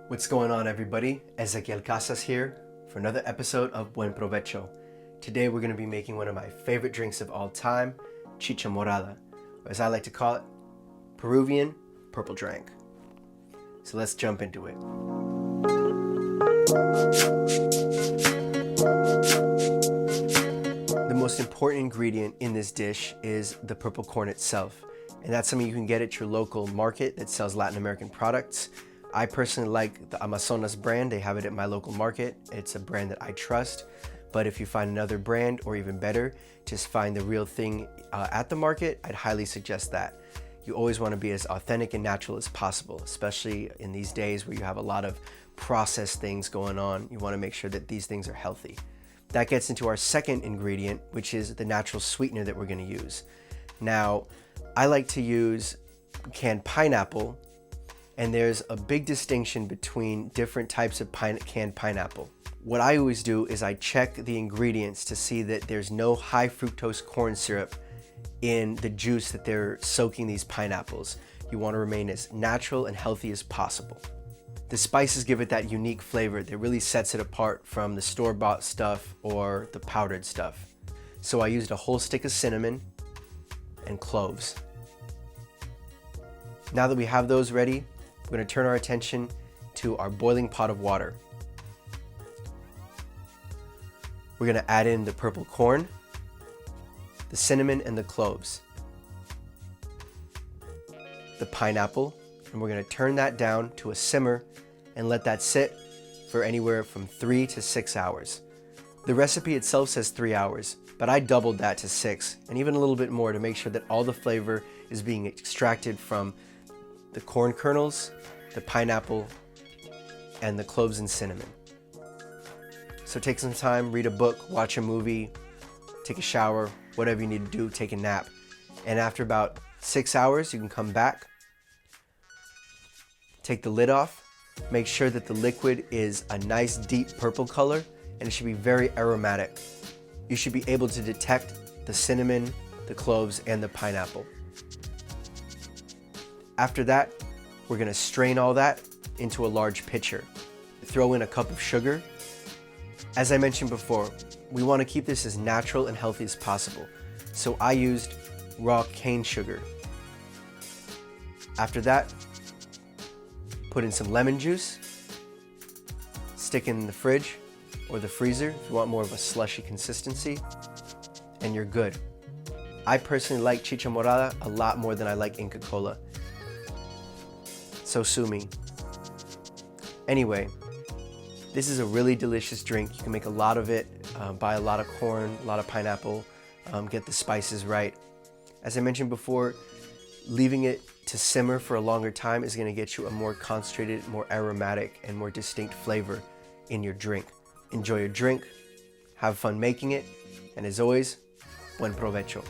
What's going on, everybody? Ezequiel Casas here for another episode of Buen Provecho. Today we're going to be making one of my favorite drinks of all time, Chicha Morada, or as I like to call it, Peruvian purple drink. So let's jump into it. The most important ingredient in this dish is the purple corn itself, and that's something you can get at your local market that sells Latin American products. I personally like the Amazonas brand. They have it at my local market. It's a brand that I trust. But if you find another brand, or even better, just find the real thing at the market, I'd highly suggest that. You always want to be as authentic and natural as possible, especially in these days where you have a lot of processed things going on. You want to make sure that these things are healthy. That gets into our second ingredient, which is the natural sweetener that we're going to use. Now, I like to use canned pineapple, and there's a big distinction between different types of canned pineapple. What I always do is I check the ingredients to see that there's no high fructose corn syrup in the juice that they're soaking these pineapples. You want to remain as natural and healthy as possible. The spices give it that unique flavor that really sets it apart from the store-bought stuff or the powdered stuff. So I used a whole stick of cinnamon and cloves. Now that we have those ready, we're going to turn our attention to our boiling pot of water. We're going to add in the purple corn, the cinnamon, and the cloves, the pineapple, and we're going to turn that down to a simmer and let that sit for anywhere from 3 to 6 hours. The recipe itself says 3 hours, but I doubled that to 6 and even a little bit more to make sure that all the flavor is being extracted from the corn kernels, the pineapple, and the cloves and cinnamon. So take some time, read a book, watch a movie, take a shower, whatever you need to do, take a nap. And after about 6 hours, you can come back, take the lid off, make sure that the liquid is a nice deep purple color, and it should be very aromatic. You should be able to detect the cinnamon, the cloves, and the pineapple. After that, we're going to strain all that into a large pitcher. Throw in a cup of sugar. As I mentioned before, we want to keep this as natural and healthy as possible. So I used raw cane sugar. After that, put in some lemon juice, stick it in the fridge or the freezer if you want more of a slushy consistency, and you're good. I personally like Chicha Morada a lot more than I like Inca Kola. So sue me. Anyway, this is a really delicious drink. You can make a lot of it, buy a lot of corn, a lot of pineapple, get the spices right. As I mentioned before, leaving it to simmer for a longer time is going to get you a more concentrated, more aromatic, and more distinct flavor in your drink. Enjoy your drink, have fun making it, and as always, buen provecho.